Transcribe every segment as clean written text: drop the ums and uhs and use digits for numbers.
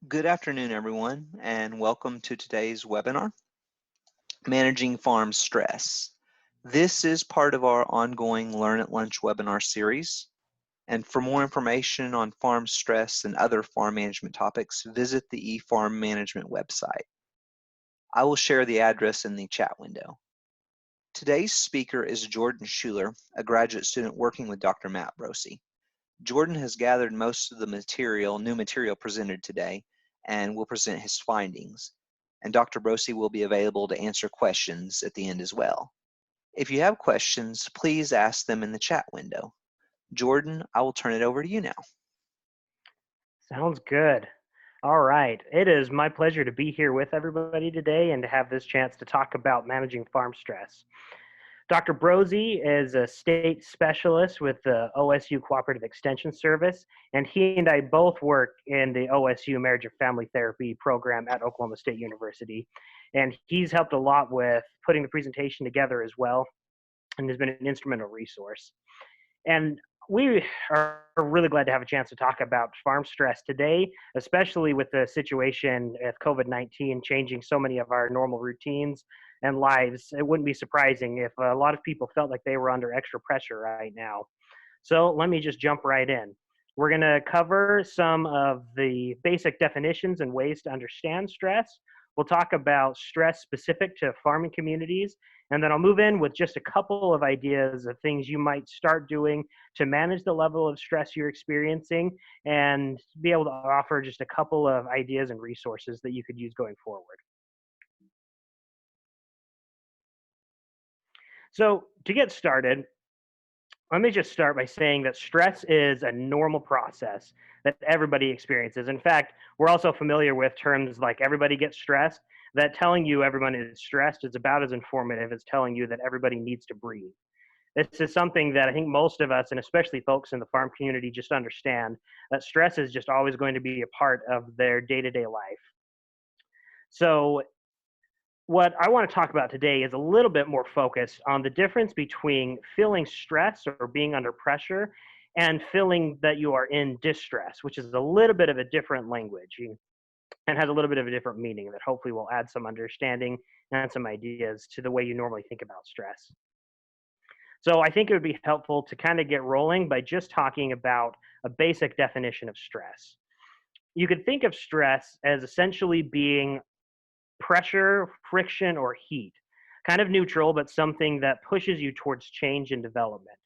Good afternoon, everyone, and welcome to today's webinar, Managing Farm Stress. This is part of our ongoing Learn at Lunch webinar series. And for more information on farm stress and other farm management topics, visit the eFarm Management website. I will share the address in the chat window. Today's speaker is Jordan Schuler, a graduate student working with Dr. Matt Brosey. Jordan has gathered most of the new material presented today, and will present his findings. And Dr. Brosey will be available to answer questions at the end as well. If you have questions, please ask them in the chat window. Jordan, I will turn it over to you now. Sounds good. All right. It is my pleasure to be here with everybody today and to have this chance to talk about managing farm stress. Dr. Brosey is a state specialist with the OSU Cooperative Extension Service, and he and I both work in the OSU Marriage and Family Therapy program at Oklahoma State University. And he's helped a lot with putting the presentation together as well, and has been an instrumental resource. And we are really glad to have a chance to talk about farm stress today, especially with the situation with COVID-19 changing so many of our normal routines and lives. It wouldn't be surprising if a lot of people felt like they were under extra pressure right now. So let me just jump right in. We're going to cover some of the basic definitions and ways to understand stress. We'll talk about stress specific to farming communities, and then I'll move in with just a couple of ideas of things you might start doing to manage the level of stress you're experiencing and be able to offer just a couple of ideas and resources that you could use going forward. So to get started, let me just start by saying that stress is a normal process that everybody experiences. In fact, we're also familiar with terms like everybody gets stressed, that telling you everyone is stressed is about as informative as telling you that everybody needs to breathe. This is something that I think most of us, and especially folks in the farm community, just understand that stress is just always going to be a part of their day to day life. So, what I want to talk about today is a little bit more focused on the difference between feeling stress or being under pressure and feeling that you are in distress, which is a little bit of a different language and has a little bit of a different meaning that hopefully will add some understanding and some ideas to the way you normally think about stress. So I think it would be helpful to kind of get rolling by just talking about a basic definition of stress. You could think of stress as essentially being pressure, friction, or heat. Kind of neutral, but something that pushes you towards change and development.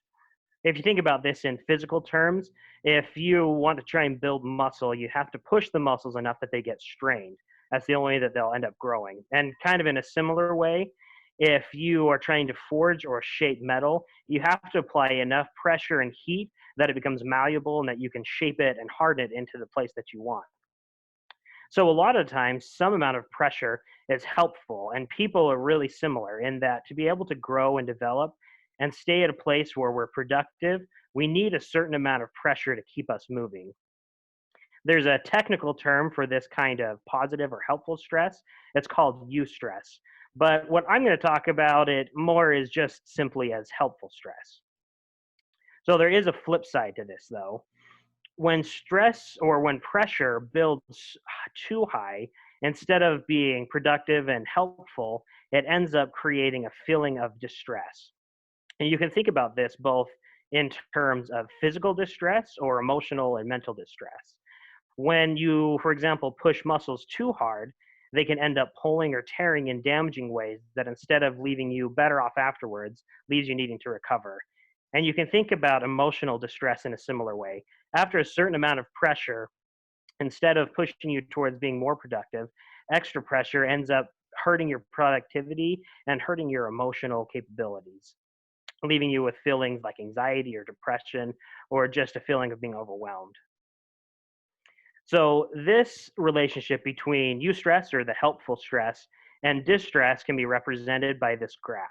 If you think about this in physical terms, if you want to try and build muscle, you have to push the muscles enough that they get strained. That's the only way that they'll end up growing. And kind of in a similar way, if you are trying to forge or shape metal, you have to apply enough pressure and heat that it becomes malleable and that you can shape it and harden it into the place that you want. So a lot of times, some amount of pressure is helpful, and people are really similar in that to be able to grow and develop and stay at a place where we're productive, we need a certain amount of pressure to keep us moving. There's a technical term for this kind of positive or helpful stress. It's called eustress. But what I'm going to talk about it more is just simply as helpful stress. So there is a flip side to this, though. When stress or when pressure builds too high, instead of being productive and helpful, it ends up creating a feeling of distress. And you can think about this both in terms of physical distress or emotional and mental distress. When you, for example, push muscles too hard, they can end up pulling or tearing in damaging ways that instead of leaving you better off afterwards, leaves you needing to recover. And you can think about emotional distress in a similar way. After a certain amount of pressure, instead of pushing you towards being more productive, extra pressure ends up hurting your productivity and hurting your emotional capabilities, leaving you with feelings like anxiety or depression or just a feeling of being overwhelmed. So, this relationship between eustress or the helpful stress and distress can be represented by this graph.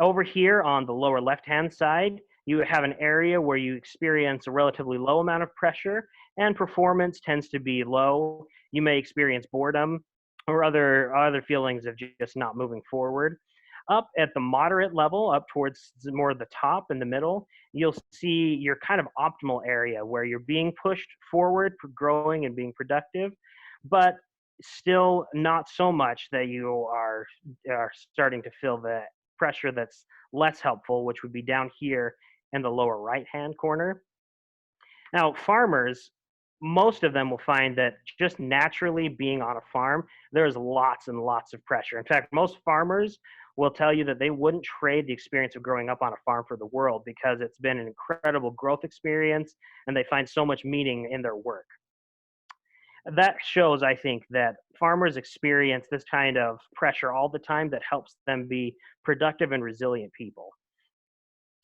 Over here on the lower left-hand side, you have an area where you experience a relatively low amount of pressure and performance tends to be low. You may experience boredom or other feelings of just not moving forward. Up at the moderate level, up towards more the top in the middle, you'll see your kind of optimal area where you're being pushed forward, growing and being productive. but still not so much that you are starting to feel the pressure that's less helpful, which would be down here in the lower right hand corner. Now, farmers, most of them will find that just naturally being on a farm, there's lots and lots of pressure. In fact, most farmers will tell you that they wouldn't trade the experience of growing up on a farm for the world because it's been an incredible growth experience and they find so much meaning in their work. That shows, I think, that farmers experience this kind of pressure all the time that helps them be productive and resilient people.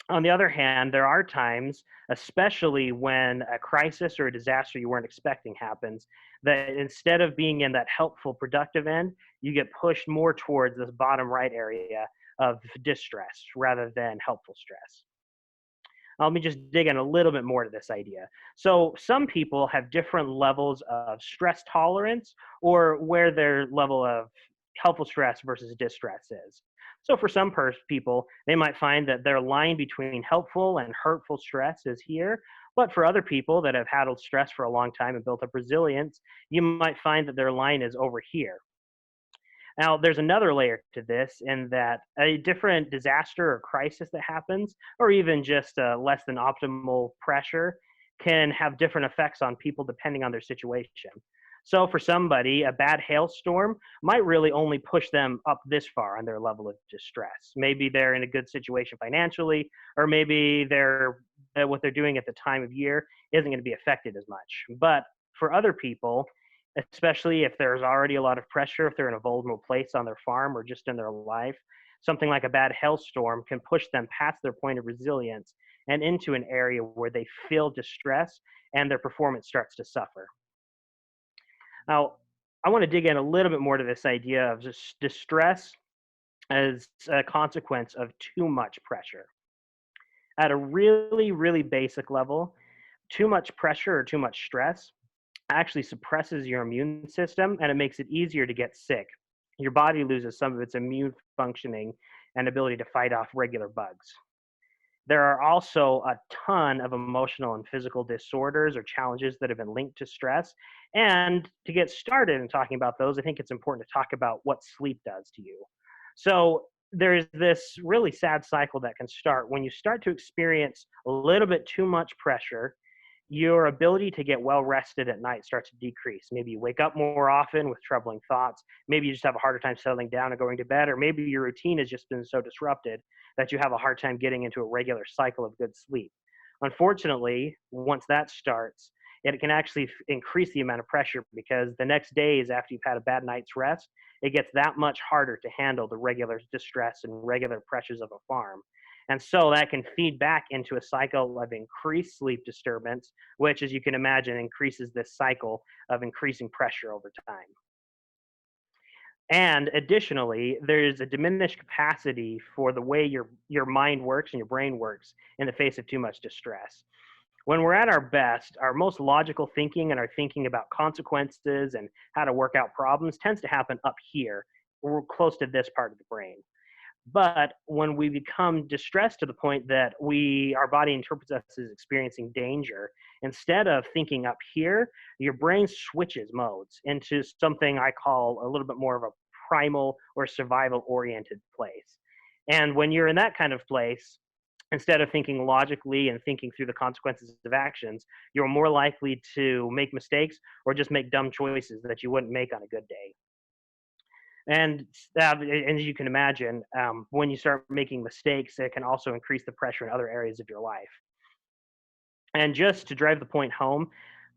On the other hand, there are times, especially when a crisis or a disaster you weren't expecting happens, that instead of being in that helpful, productive end, you get pushed more towards this bottom right area of distress rather than helpful stress. Let me just dig in a little bit more to this idea. So, some people have different levels of stress tolerance or where their level of helpful stress versus distress is. So, for some people, they might find that their line between helpful and hurtful stress is here. But for other people that have handled stress for a long time and built up resilience, you might find that their line is over here. Now, there's another layer to this in that a different disaster or crisis that happens, or even just less than optimal pressure, can have different effects on people depending on their situation. So, for somebody, a bad hailstorm might really only push them up this far on their level of distress. Maybe they're in a good situation financially, or maybe what they're doing at the time of year isn't going to be affected as much. But for other people, especially if there's already a lot of pressure, if they're in a vulnerable place on their farm or just in their life, something like a bad hailstorm can push them past their point of resilience and into an area where they feel distress and their performance starts to suffer. Now, I want to dig in a little bit more to this idea of just distress as a consequence of too much pressure. At a really, really basic level, too much pressure or too much stress actually suppresses your immune system and it makes it easier to get sick. Your body loses some of its immune functioning and ability to fight off regular bugs. There are also a ton of emotional and physical disorders or challenges that have been linked to stress. And to get started in talking about those, I think it's important to talk about what sleep does to you. So, there's this really sad cycle that can start when you start to experience a little bit too much pressure. Your ability to get well rested at night starts to decrease. Maybe you wake up more often with troubling thoughts. Maybe you just have a harder time settling down and going to bed, or maybe your routine has just been so disrupted that you have a hard time getting into a regular cycle of good sleep. Unfortunately, once that starts, it can actually increase the amount of pressure because the next days after you've had a bad night's rest, it gets that much harder to handle the regular distress and regular pressures of a farm. And so that can feed back into a cycle of increased sleep disturbance, which, as you can imagine, increases this cycle of increasing pressure over time. And additionally, there's a diminished capacity for the way your mind works and your brain works in the face of too much distress. When we're at our best, our most logical thinking and our thinking about consequences and how to work out problems tends to happen up here. We're close to this part of the brain. But when we become distressed to the point that our body interprets us as experiencing danger, instead of thinking up here, your brain switches modes into something I call a little bit more of a primal or survival oriented place. And when you're in that kind of place, instead of thinking logically and thinking through the consequences of actions, you're more likely to make mistakes or just make dumb choices that you wouldn't make on a good day. And as you can imagine, when you start making mistakes, it can also increase the pressure in other areas of your life. And just to drive the point home,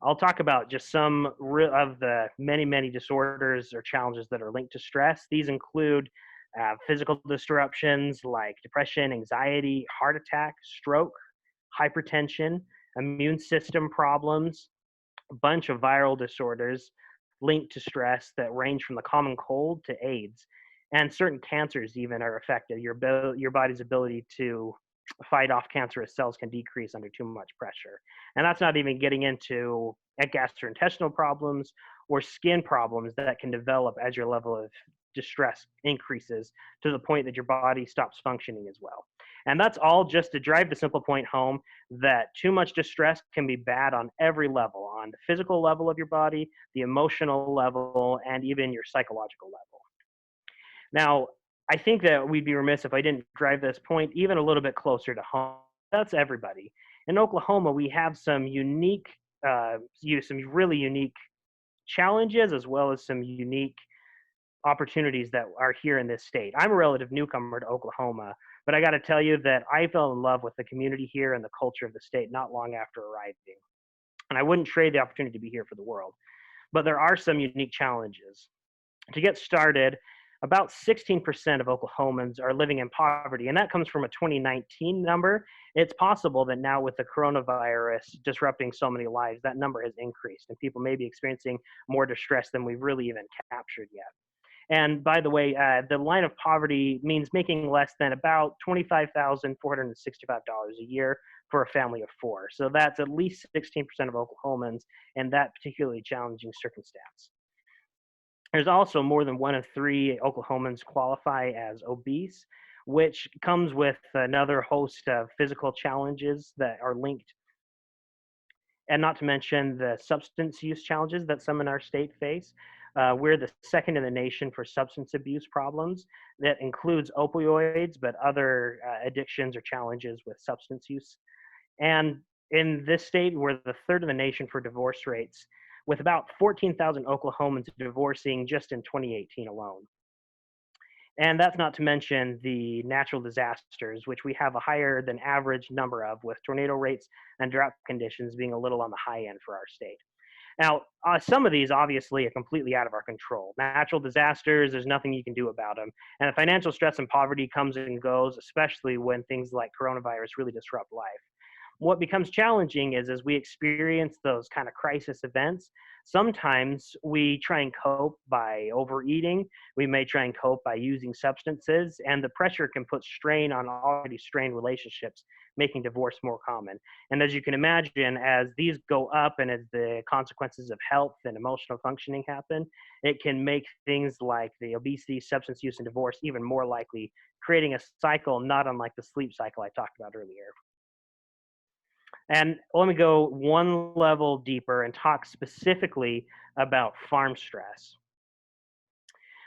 I'll talk about just some of the many, many disorders or challenges that are linked to stress. These include physical disruptions like depression, anxiety, heart attack, stroke, hypertension, immune system problems, a bunch of viral disorders linked to stress that range from the common cold to AIDS. And certain cancers even are affected. Your body's ability to fight off cancerous cells can decrease under too much pressure. And that's not even getting into gastrointestinal problems or skin problems that can develop as your level of distress increases to the point that your body stops functioning as well. And that's all just to drive the simple point home that too much distress can be bad on every level, on the physical level of your body, the emotional level, and even your psychological level. Now, I think that we'd be remiss if I didn't drive this point even a little bit closer to home. That's everybody. In Oklahoma, we have some unique, some really unique challenges as well as some unique opportunities that are here in this state. I'm a relative newcomer to Oklahoma, but I got to tell you that I fell in love with the community here and the culture of the state not long after arriving. And I wouldn't trade the opportunity to be here for the world. But there are some unique challenges. To get started, about 16% of Oklahomans are living in poverty, and that comes from a 2019 number. It's possible that now, with the coronavirus disrupting so many lives, that number has increased, and people may be experiencing more distress than we've really even captured yet. And by the way, the line of poverty means making less than about $25,465 a year for a family of four. So that's at least 16% of Oklahomans in that particularly challenging circumstance. There's also more than one in three Oklahomans qualify as obese, which comes with another host of physical challenges that are linked, and not to mention the substance use challenges that some in our state face. We're the second in the nation for substance abuse problems. That includes opioids, but other addictions or challenges with substance use. And in this state, we're the third in the nation for divorce rates, with about 14,000 Oklahomans divorcing just in 2018 alone. And that's not to mention the natural disasters, which we have a higher than average number of, with tornado rates and drought conditions being a little on the high end for our state. Now, some of these obviously are completely out of our control. Natural disasters, there's nothing you can do about them. And the financial stress and poverty comes and goes, especially when things like coronavirus really disrupt life. What becomes challenging is as we experience those kind of crisis events, sometimes we try and cope by overeating. We may try and cope by using substances, and the pressure can put strain on already strained relationships, making divorce more common. And as you can imagine, as these go up and as the consequences of health and emotional functioning happen, it can make things like the obesity, substance use, and divorce even more likely, creating a cycle not unlike the sleep cycle I talked about earlier. And let me go one level deeper and talk specifically about farm stress.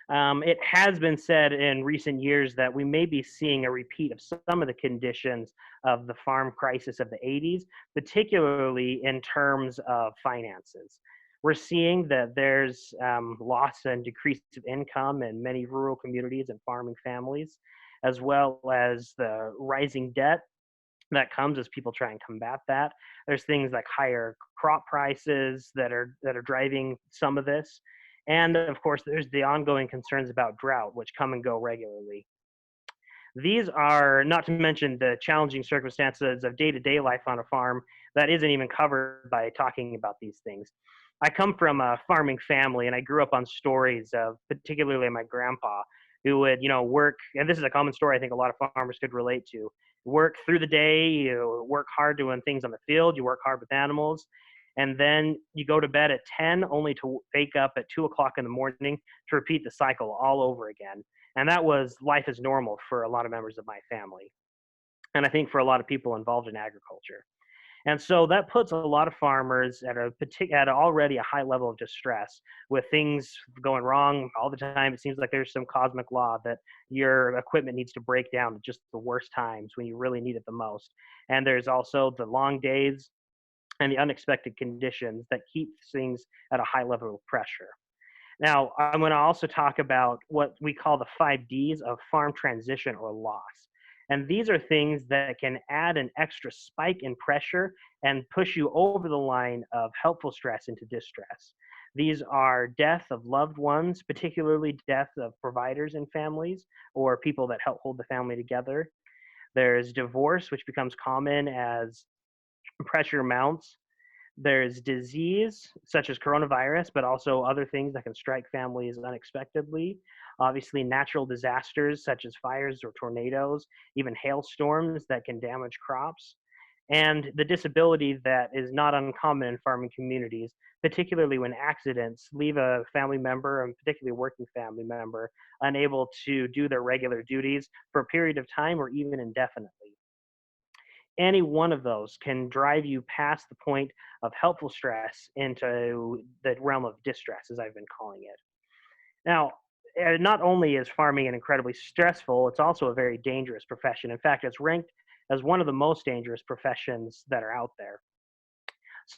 It has been said in recent years that we may be seeing a repeat of some of the conditions of the farm crisis of the 80s, particularly in terms of finances. We're seeing that there's loss and decrease of income in many rural communities and farming families, as well as the rising debt that comes as people try and combat that. There's things like higher crop prices that are driving some of this. And of course, there's the ongoing concerns about drought, which come and go regularly. These are not to mention the challenging circumstances of day to day life on a farm that isn't even covered by talking about these things. I come from a farming family and I grew up on stories of particularly my grandpa who would, work, and this is a common story I think a lot of farmers could relate to. Work through the day, you work hard doing things on the field, you work hard with animals, and then you go to bed at 10 only to wake up at 2 o'clock in the morning to repeat the cycle all over again. And that was life as normal for a lot of members of my family. And I think for a lot of people involved in agriculture. And so that puts a lot of farmers at already a high level of distress with things going wrong all the time. It seems like there's some cosmic law that your equipment needs to break down at just the worst times when you really need it the most. And there's also the long days and the unexpected conditions that keep things at a high level of pressure. Now, I'm going to also talk about what we call the 5 Ds of farm transition or loss. And these are things that can add an extra spike in pressure and push you over the line of helpful stress into distress. These are death of loved ones, particularly death of providers in families or people that help hold the family together. There's divorce, which becomes common as pressure mounts. There's disease, such as coronavirus, but also other things that can strike families unexpectedly. Obviously, natural disasters such as fires or tornadoes, even hailstorms that can damage crops. and the disability that is not uncommon in farming communities, particularly when accidents leave a family member, and particularly a working family member, unable to do their regular duties for a period of time or even indefinitely. Any one of those can drive you past the point of helpful stress into the realm of distress, as I've been calling it. Now, not only is farming an incredibly stressful, it's also a very dangerous profession. In fact, it's ranked as one of the most dangerous professions that are out there.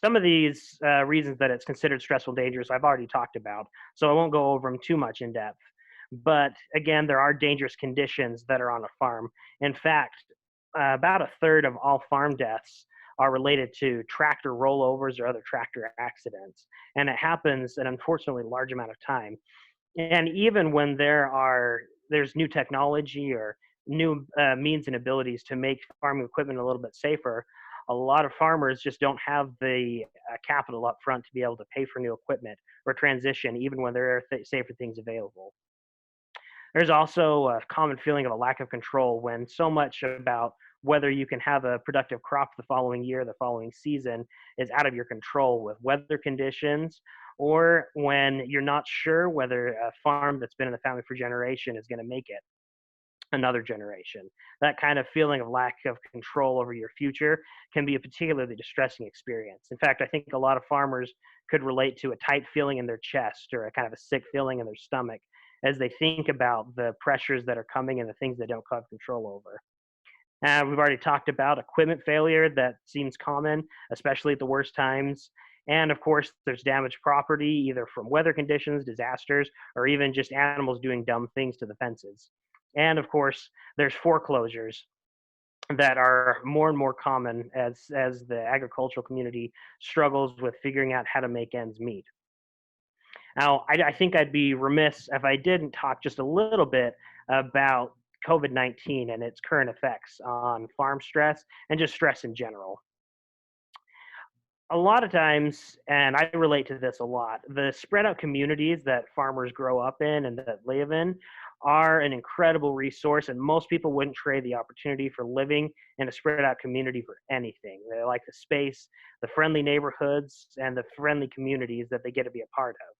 Some of these reasons that it's considered stressful, dangerous, I've already talked about, so I won't go over them too much in depth. But again, there are dangerous conditions that are on a farm. In fact, about a third of all farm deaths are related to tractor rollovers or other tractor accidents, and it happens an unfortunately large amount of time. And even when there's new technology or new means and abilities to make farming equipment a little bit safer, a lot of farmers just don't have the capital up front to be able to pay for new equipment or transition, even when there are safer things available. There's also a common feeling of a lack of control when so much about whether you can have a productive crop the following year, the following season, is out of your control with weather conditions, or when you're not sure whether a farm that's been in the family for generation is going to make it another generation. That kind of feeling of lack of control over your future can be a particularly distressing experience. In fact, I think a lot of farmers could relate to a tight feeling in their chest or a kind of a sick feeling in their stomach as they think about the pressures that are coming and the things they don't have control over. We've already talked about equipment failure that seems common, especially at the worst times. And of course, there's damaged property, either from weather conditions, disasters, or even just animals doing dumb things to the fences. And of course, there's foreclosures that are more and more common as the agricultural community struggles with figuring out how to make ends meet. Now, I think I'd be remiss if I didn't talk just a little bit about COVID-19 and its current effects on farm stress and just stress in general. A lot of times, and I relate to this a lot, the spread out communities that farmers grow up in and that live in are an incredible resource, and most people wouldn't trade the opportunity for living in a spread out community for anything. They like the space, the friendly neighborhoods, and the friendly communities that they get to be a part of.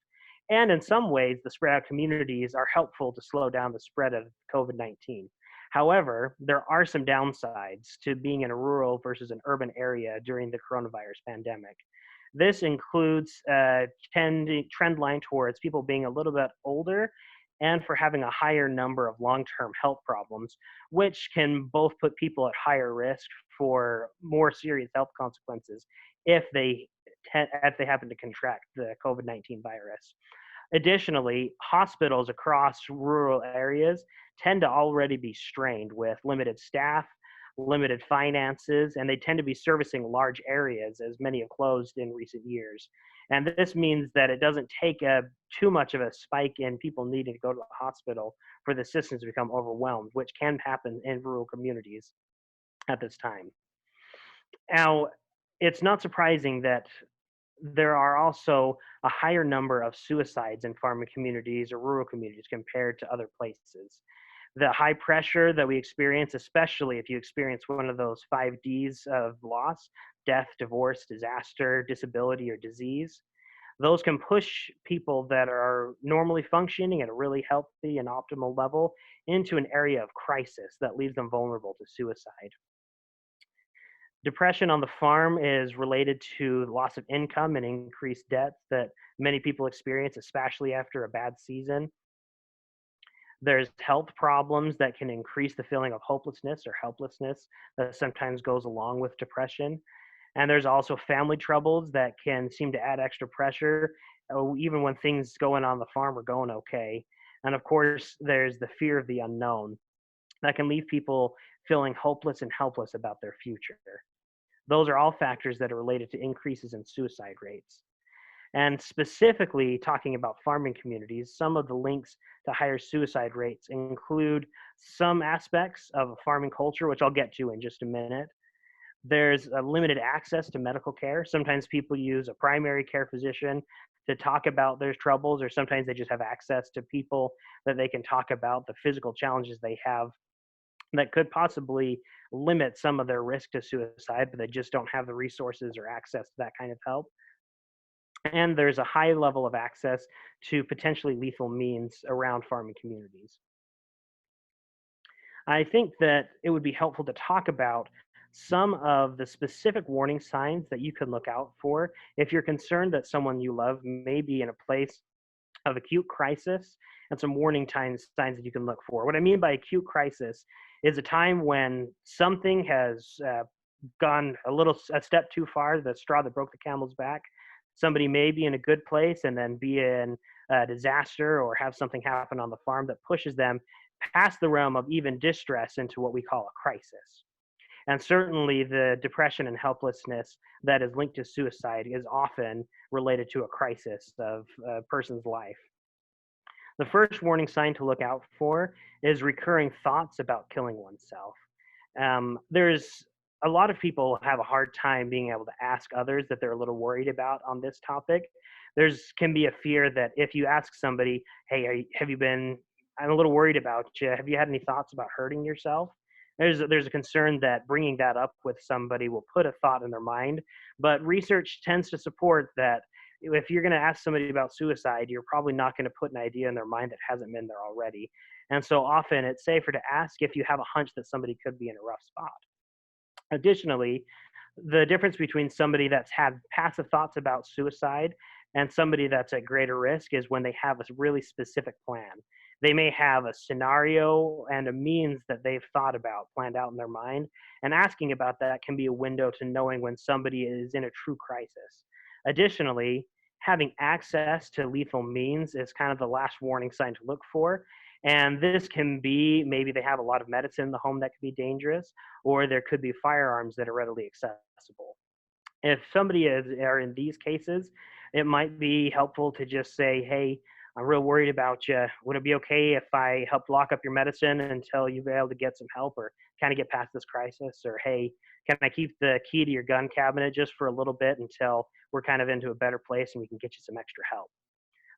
And in some ways, the spread out communities are helpful to slow down the spread of COVID 19. However, there are some downsides to being in a rural versus an urban area during the coronavirus pandemic. This includes a trend line towards people being a little bit older and for having a higher number of long term health problems, which can both put people at higher risk for more serious health consequences if if they happen to contract the COVID-19 virus. Additionally, hospitals across rural areas tend to already be strained with limited staff, limited finances, and they tend to be servicing large areas, as many have closed in recent years. And this means that it doesn't take too much of a spike in people needing to go to the hospital for the systems to become overwhelmed, which can happen in rural communities at this time. Now, it's not surprising that there are also a higher number of suicides in farming communities or rural communities compared to other places. The high pressure that we experience, especially if you experience one of those 5 Ds of loss, death, divorce, disaster, disability, or disease, those can push people that are normally functioning at a really healthy and optimal level into an area of crisis that leaves them vulnerable to suicide. Depression on the farm is related to loss of income and increased debts that many people experience, especially after a bad season. There's health problems that can increase the feeling of hopelessness or helplessness that sometimes goes along with depression. And there's also family troubles that can seem to add extra pressure, even when things going on the farm are going okay. And of course, there's the fear of the unknown that can leave people feeling hopeless and helpless about their future. Those are all factors that are related to increases in suicide rates. And specifically talking about farming communities, some of the links to higher suicide rates include some aspects of a farming culture, which I'll get to in just a minute. There's a limited access to medical care. Sometimes people use a primary care physician to talk about their troubles, or sometimes they just have access to people that they can talk about the physical challenges they have that could possibly limit some of their risk to suicide, but they just don't have the resources or access to that kind of help. And there's a high level of access to potentially lethal means around farming communities. I think that it would be helpful to talk about some of the specific warning signs that you can look out for if you're concerned that someone you love may be in a place of acute crisis, and some warning signs that you can look for. What I mean by acute crisis is a time when something has gone a step too far, the straw that broke the camel's back. Somebody may be in a good place and then be in a disaster or have something happen on the farm that pushes them past the realm of even distress into what we call a crisis. And certainly the depression and helplessness that is linked to suicide is often related to a crisis of a person's life. The first warning sign to look out for is recurring thoughts about killing oneself. There's a lot of people have a hard time being able to ask others that they're a little worried about on this topic. There's can be a fear that if you ask somebody, "Hey, have you been? I'm a little worried about you. Have you had any thoughts about hurting yourself?" There's a concern that bringing that up with somebody will put a thought in their mind, but research tends to support that if you're going to ask somebody about suicide, you're probably not going to put an idea in their mind that hasn't been there already. And so often it's safer to ask if you have a hunch that somebody could be in a rough spot. Additionally, the difference between somebody that's had passive thoughts about suicide and somebody that's at greater risk is when they have a really specific plan. They may have a scenario and a means that they've thought about, planned out in their mind, and asking about that can be a window to knowing when somebody is in a true crisis. Additionally, having access to lethal means is kind of the last warning sign to look for. And this can be maybe they have a lot of medicine in the home that could be dangerous, or there could be firearms that are readily accessible. If somebody are in these cases, it might be helpful to just say, "Hey, I'm real worried about you. Would it be okay if I help lock up your medicine until you're able to get some help or kind of get past this crisis?" Or, "Hey, can I keep the key to your gun cabinet just for a little bit until we're kind of into a better place and we can get you some extra help?"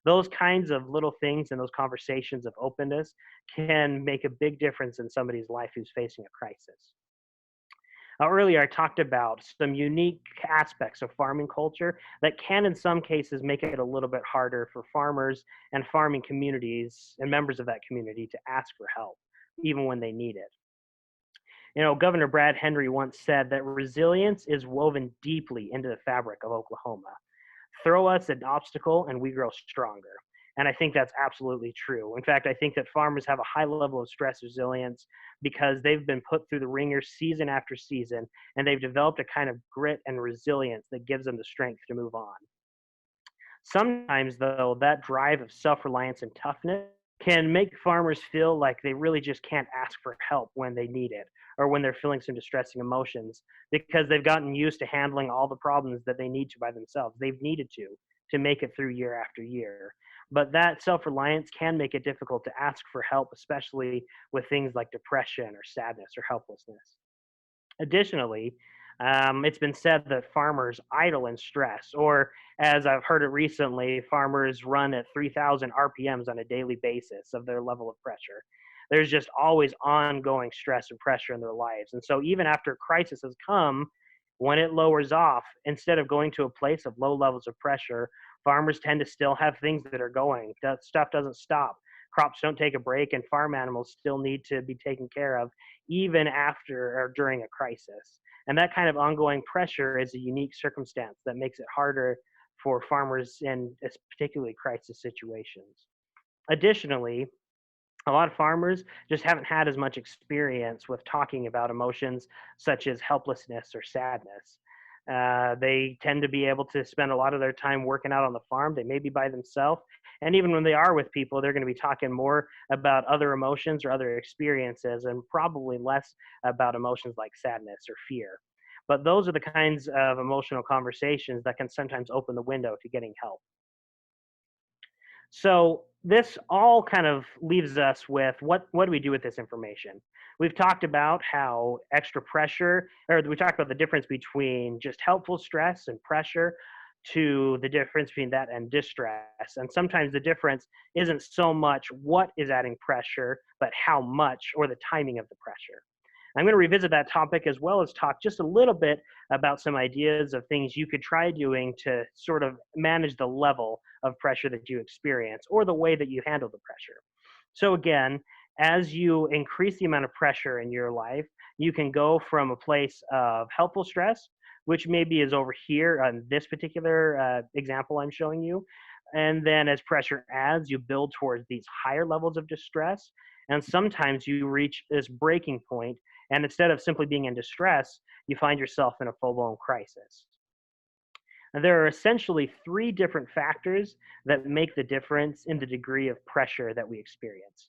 Those kinds of little things and those conversations of openness can make a big difference in somebody's life who's facing a crisis. Earlier, I talked about some unique aspects of farming culture that can, in some cases, make it a little bit harder for farmers and farming communities and members of that community to ask for help, even when they need it. Governor Brad Henry once said that resilience is woven deeply into the fabric of Oklahoma. Throw us an obstacle and we grow stronger. And I think that's absolutely true. In fact, I think that farmers have a high level of stress resilience because they've been put through the ringer season after season, and they've developed a kind of grit and resilience that gives them the strength to move on. Sometimes, though, that drive of self reliance and toughness can make farmers feel like they really just can't ask for help when they need it or when they're feeling some distressing emotions because they've gotten used to handling all the problems that they need to by themselves. They've needed to make it through year after year. But that self reliance can make it difficult to ask for help, especially with things like depression or sadness or helplessness. Additionally, it's been said that farmers idle in stress, or as I've heard it recently, farmers run at 3,000 RPMs on a daily basis of their level of pressure. There's just always ongoing stress and pressure in their lives. And so, even after crisis has come, when it lowers off, instead of going to a place of low levels of pressure, farmers tend to still have things that are going. That stuff doesn't stop. Crops don't take a break, and farm animals still need to be taken care of even after or during a crisis. And that kind of ongoing pressure is a unique circumstance that makes it harder for farmers in particularly crisis situations. Additionally, a lot of farmers just haven't had as much experience with talking about emotions such as helplessness or sadness. They tend to be able to spend a lot of their time working out on the farm. They may be by themselves. And even when they are with people, they're going to be talking more about other emotions or other experiences and probably less about emotions like sadness or fear. But those are the kinds of emotional conversations that can sometimes open the window to getting help. So this all kind of leaves us with what do we do with this information? We've talked about how extra pressure, or we talked about the difference between just helpful stress and pressure to the difference between that and distress. And sometimes the difference isn't so much what is adding pressure, but how much or the timing of the pressure. I'm going to revisit that topic as well as talk just a little bit about some ideas of things you could try doing to sort of manage the level of pressure that you experience or the way that you handle the pressure. So, again, as you increase the amount of pressure in your life, you can go from a place of helpful stress, which maybe is over here on this particular example I'm showing you. And then as pressure adds, you build towards these higher levels of distress. And sometimes you reach this breaking point, and instead of simply being in distress, you find yourself in a full blown crisis. And there are essentially three different factors that make the difference in the degree of pressure that we experience.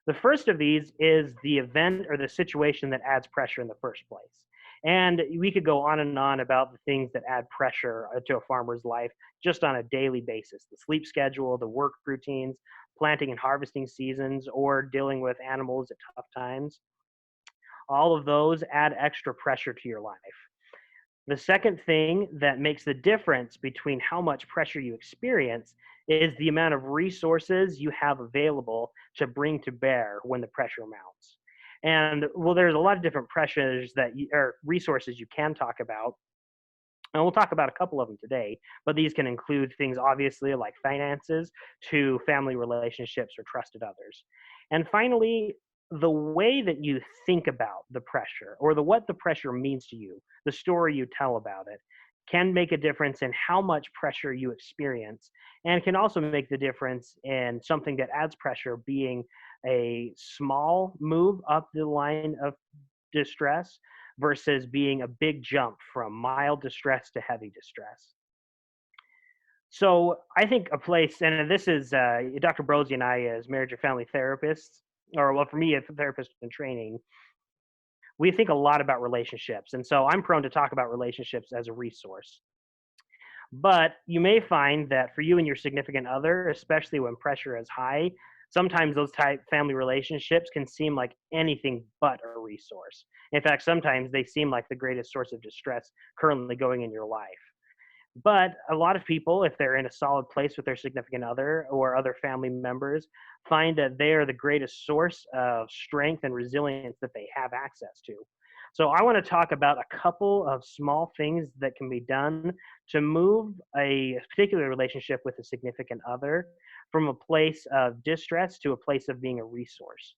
The first of these is the event or the situation that adds pressure in the first place. And we could go on and on about the things that add pressure to a farmer's life just on a daily basis: the sleep schedule, the work routines, planting and harvesting seasons, or dealing with animals at tough times. All of those add extra pressure to your life. The second thing that makes the difference between how much pressure you experience is the amount of resources you have available to bring to bear when the pressure mounts. And well, there's a lot of different pressures or resources you can talk about. And we'll talk about a couple of them today, but these can include things obviously like finances to family relationships or trusted others. And finally, the way that you think about the pressure or what the pressure means to you, the story you tell about it, can make a difference in how much pressure you experience and can also make the difference in something that adds pressure being a small move up the line of distress versus being a big jump from mild distress to heavy distress. So I think a place, and this is Dr. Brosi and I, as marriage and family therapists, or well, for me, a therapist in training, we think a lot about relationships. And so I'm prone to talk about relationships as a resource. But you may find that for you and your significant other, especially when pressure is high, sometimes those type family relationships can seem like anything but a resource. In fact, sometimes they seem like the greatest source of distress currently going in your life. But a lot of people, if they're in a solid place with their significant other or other family members, find that they are the greatest source of strength and resilience that they have access to. So I want to talk about a couple of small things that can be done to move a particular relationship with a significant other from a place of distress to a place of being a resource.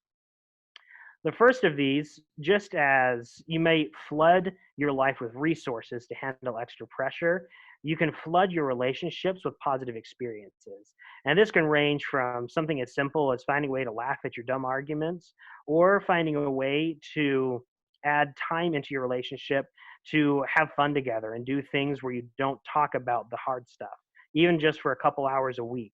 The first of these, just as you may flood your life with resources to handle extra pressure, you can flood your relationships with positive experiences. And this can range from something as simple as finding a way to laugh at your dumb arguments or finding a way to add time into your relationship to have fun together and do things where you don't talk about the hard stuff, even just for a couple hours a week.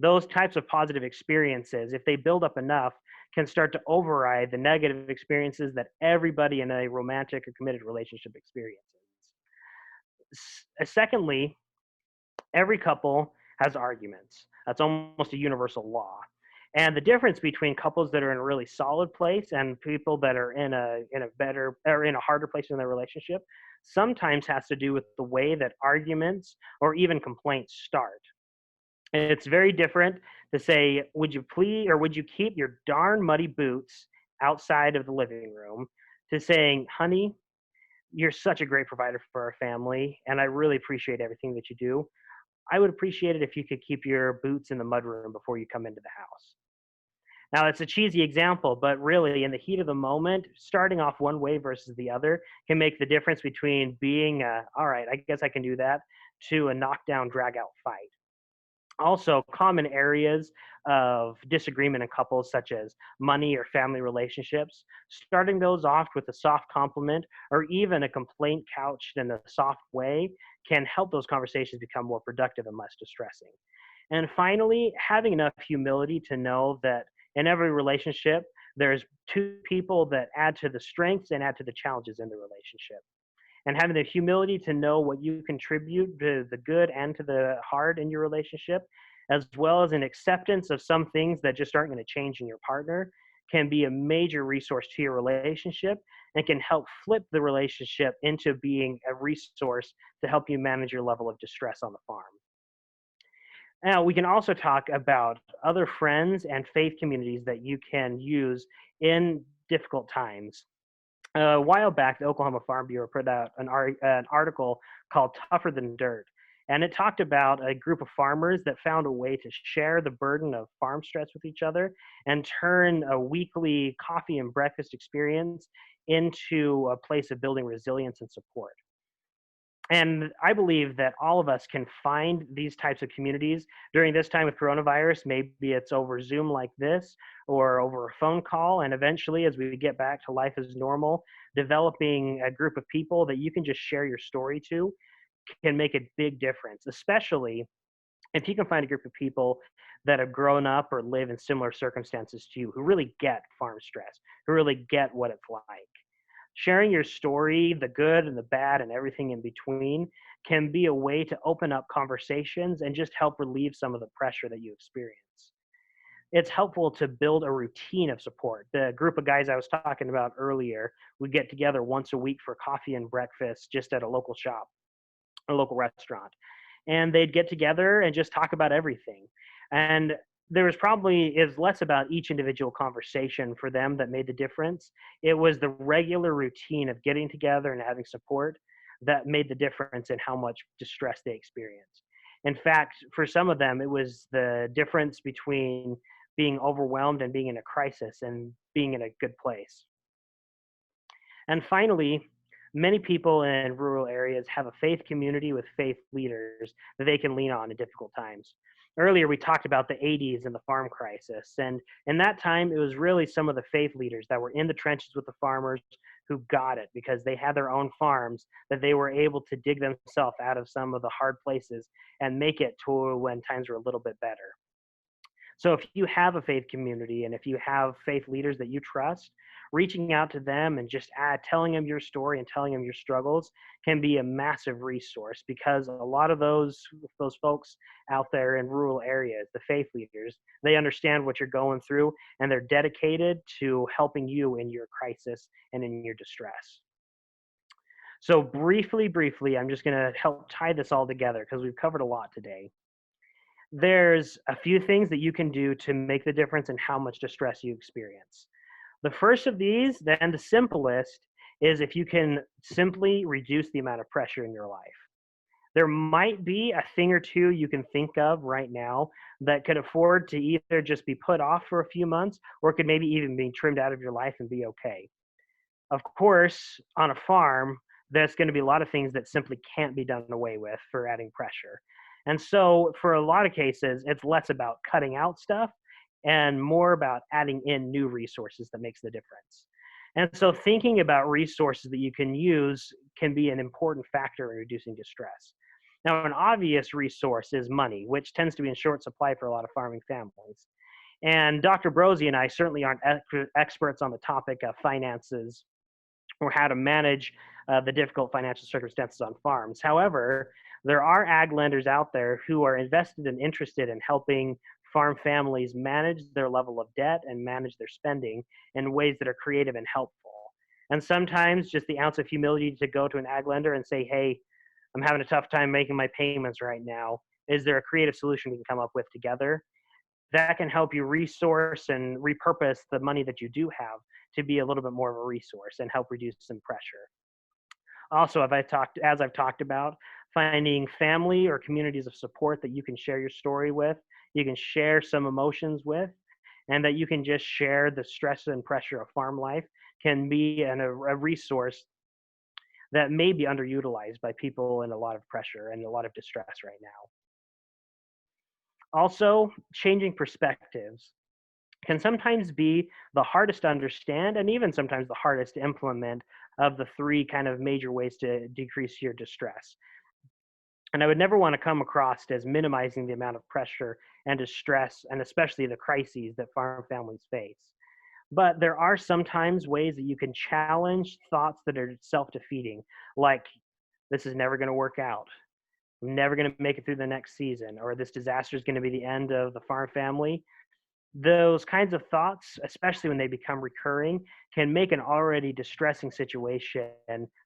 Those types of positive experiences, if they build up enough, can start to override the negative experiences that everybody in a romantic or committed relationship experiences. Secondly, every couple has arguments. That's almost a universal law. And the difference between couples that are in a really solid place and people that are in a better or in a harder place in their relationship sometimes has to do with the way that arguments or even complaints start. It's very different to say, would you please, or would you keep your darn muddy boots outside of the living room, to saying, honey, you're such a great provider for our family, and I really appreciate everything that you do. I would appreciate it if you could keep your boots in the mudroom before you come into the house. Now, it's a cheesy example, but really, in the heat of the moment, starting off one way versus the other can make the difference between being, all right, I guess I can do that, to a knockdown, drag out fight. Also, common areas of disagreement in couples, such as money or family relationships, starting those off with a soft compliment or even a complaint couched in a soft way can help those conversations become more productive and less distressing. And finally, having enough humility to know that in every relationship, there's two people that add to the strengths and add to the challenges in the relationship, and having the humility to know what you contribute to the good and to the hard in your relationship, as well as an acceptance of some things that just aren't going to change in your partner, can be a major resource to your relationship and can help flip the relationship into being a resource to help you manage your level of distress on the farm. Now, we can also talk about other friends and faith communities that you can use in difficult times. A while back, the Oklahoma Farm Bureau put out an article called Tougher Than Dirt. And it talked about a group of farmers that found a way to share the burden of farm stress with each other and turn a weekly coffee and breakfast experience into a place of building resilience and support. And I believe that all of us can find these types of communities during this time with coronavirus. Maybe it's over Zoom like this or over a phone call. And eventually, as we get back to life as normal, developing a group of people that you can just share your story to can make a big difference, especially if you can find a group of people that have grown up or live in similar circumstances to you who really get farm stress, who really get what it's like. Sharing your story, the good and the bad and everything in between, can be a way to open up conversations and just help relieve some of the pressure that you experience. It's helpful to build a routine of support. The group of guys I was talking about earlier would get together once a week for coffee and breakfast just at a local shop, a local restaurant. And they'd get together and just talk about everything. And there was probably is less about each individual conversation for them that made the difference. It was the regular routine of getting together and having support that made the difference in how much distress they experienced. In fact, for some of them, it was the difference between being overwhelmed and being in a crisis and being in a good place. And finally, many people in rural areas have a faith community with faith leaders that they can lean on in difficult times. Earlier, we talked about the 80s and the farm crisis. And in that time, it was really some of the faith leaders that were in the trenches with the farmers who got it because they had their own farms that they were able to dig themselves out of some of the hard places and make it to when times were a little bit better. So if you have a faith community and if you have faith leaders that you trust, reaching out to them and just telling them your story and telling them your struggles can be a massive resource because a lot of those folks out there in rural areas, the faith leaders, they understand what you're going through and they're dedicated to helping you in your crisis and in your distress. So briefly, I'm just going to help tie this all together because we've covered a lot today. There's a few things that you can do to make the difference in how much distress you experience. The first of these, then the simplest, is if you can simply reduce the amount of pressure in your life. There might be a thing or two you can think of right now that could afford to either just be put off for a few months or could maybe even be trimmed out of your life and be okay. Of course, on a farm, there's going to be a lot of things that simply can't be done away with for adding pressure. And so, for a lot of cases, it's less about cutting out stuff and more about adding in new resources that makes the difference. And so, thinking about resources that you can use can be an important factor in reducing distress. Now, an obvious resource is money, which tends to be in short supply for a lot of farming families. And Dr. Brosey and I certainly aren't experts on the topic of finances or how to manage the difficult financial circumstances on farms. However, there are ag lenders out there who are invested and interested in helping farm families manage their level of debt and manage their spending in ways that are creative and helpful. And sometimes just the ounce of humility to go to an ag lender and say, hey, I'm having a tough time making my payments right now. Is there a creative solution we can come up with together? That can help you resource and repurpose the money that you do have to be a little bit more of a resource and help reduce some pressure. Also, as I've talked about, finding family or communities of support that you can share your story with, you can share some emotions with, and that you can just share the stress and pressure of farm life can be a resource that may be underutilized by people in a lot of pressure and a lot of distress right now. Also, changing perspectives can sometimes be the hardest to understand and even sometimes the hardest to implement of the three kind of major ways to decrease your distress. And I would never want to come across as minimizing the amount of pressure and distress and especially the crises that farm families face. But there are sometimes ways that you can challenge thoughts that are self-defeating, like this is never going to work out. I'm never going to make it through the next season, or this disaster is going to be the end of the farm family. Those kinds of thoughts, especially when they become recurring, can make an already distressing situation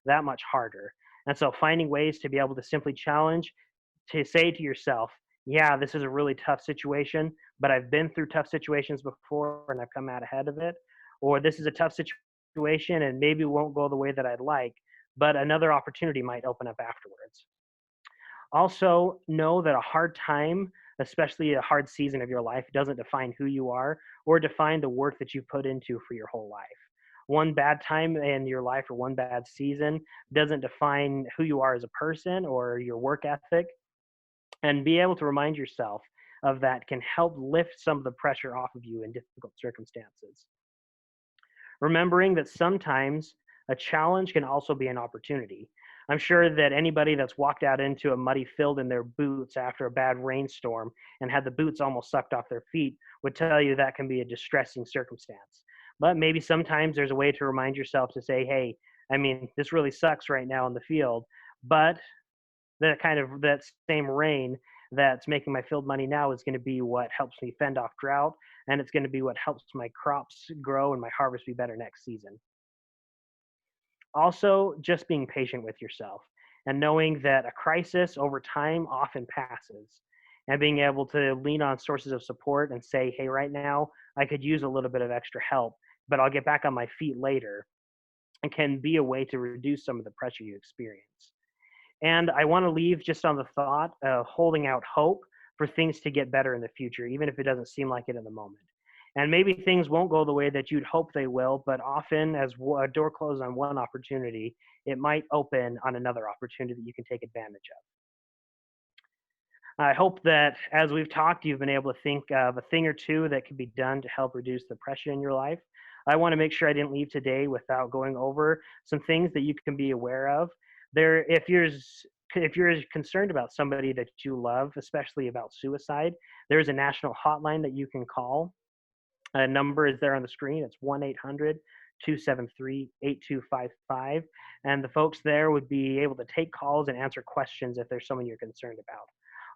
that much harder. And so finding ways to be able to simply challenge, to say to yourself, yeah, this is a really tough situation, but I've been through tough situations before and I've come out ahead of it. or this is a tough situation and maybe it won't go the way that I'd like, but another opportunity might open up afterwards. Also, know that a hard time, especially a hard season of your life, doesn't define who you are or define the work that you put into for your whole life. One bad time in your life or one bad season doesn't define who you are as a person or your work ethic. And be able to remind yourself of that can help lift some of the pressure off of you in difficult circumstances. Remembering that sometimes a challenge can also be an opportunity. I'm sure that anybody that's walked out into a muddy field in their boots after a bad rainstorm and had the boots almost sucked off their feet would tell you that can be a distressing circumstance. But maybe sometimes there's a way to remind yourself to say, hey, I mean, this really sucks right now in the field, but that same rain that's making my field money now is going to be what helps me fend off drought, and it's going to be what helps my crops grow and my harvest be better next season. Also, just being patient with yourself and knowing that a crisis over time often passes, and being able to lean on sources of support and say, hey, right now I could use a little bit of extra help, but I'll get back on my feet later, and can be a way to reduce some of the pressure you experience. And I want to leave just on the thought of holding out hope for things to get better in the future, even if it doesn't seem like it in the moment. And maybe things won't go the way that you'd hope they will, but often, as a door closes on one opportunity, it might open on another opportunity that you can take advantage of. I hope that as we've talked, you've been able to think of a thing or two that could be done to help reduce the pressure in your life. I want to make sure I didn't leave today without going over some things that you can be aware of. If you're concerned about somebody that you love, especially about suicide, there's a national hotline that you can call. A number is there on the screen. It's 1-800-273-8255. And the folks there would be able to take calls and answer questions if there's someone you're concerned about.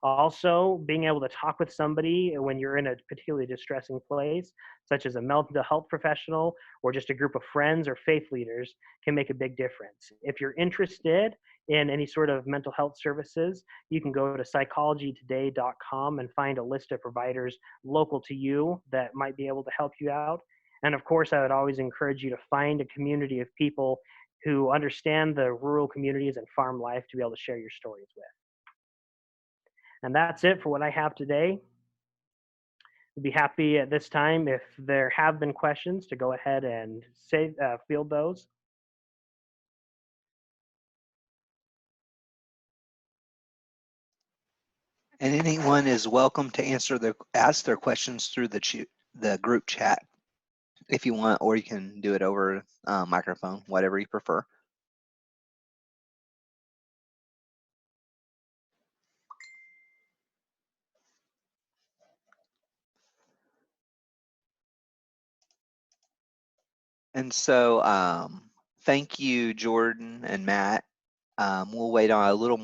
Also, being able to talk with somebody when you're in a particularly distressing place, such as a mental health professional or just a group of friends or faith leaders, can make a big difference. If you're interested in any sort of mental health services, you can go to psychologytoday.com and find a list of providers local to you that might be able to help you out. And of course, I would always encourage you to find a community of people who understand the rural communities and farm life to be able to share your stories with. And that's it for what I have today. I'd be happy at this time, if there have been questions, to go ahead and field those. And anyone is welcome to ask their questions through the group chat if you want, or you can do it over microphone, whatever you prefer. And so thank you, Jordan and Matt. We'll wait on a little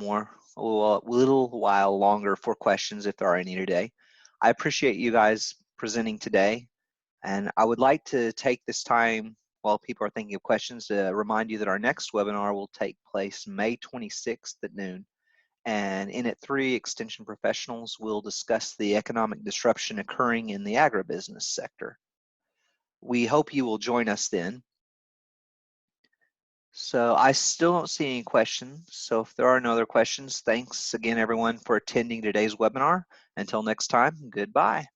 while longer for questions if there are any today. I appreciate you guys presenting today, and I would like to take this time while people are thinking of questions to remind you that our next webinar will take place May 26th at noon. And in it, 3 extension professionals will discuss the economic disruption occurring in the agribusiness sector. We hope you will join us then. So I still don't see any questions. So if there are no other questions, thanks again, everyone, for attending today's webinar. Until next time, goodbye.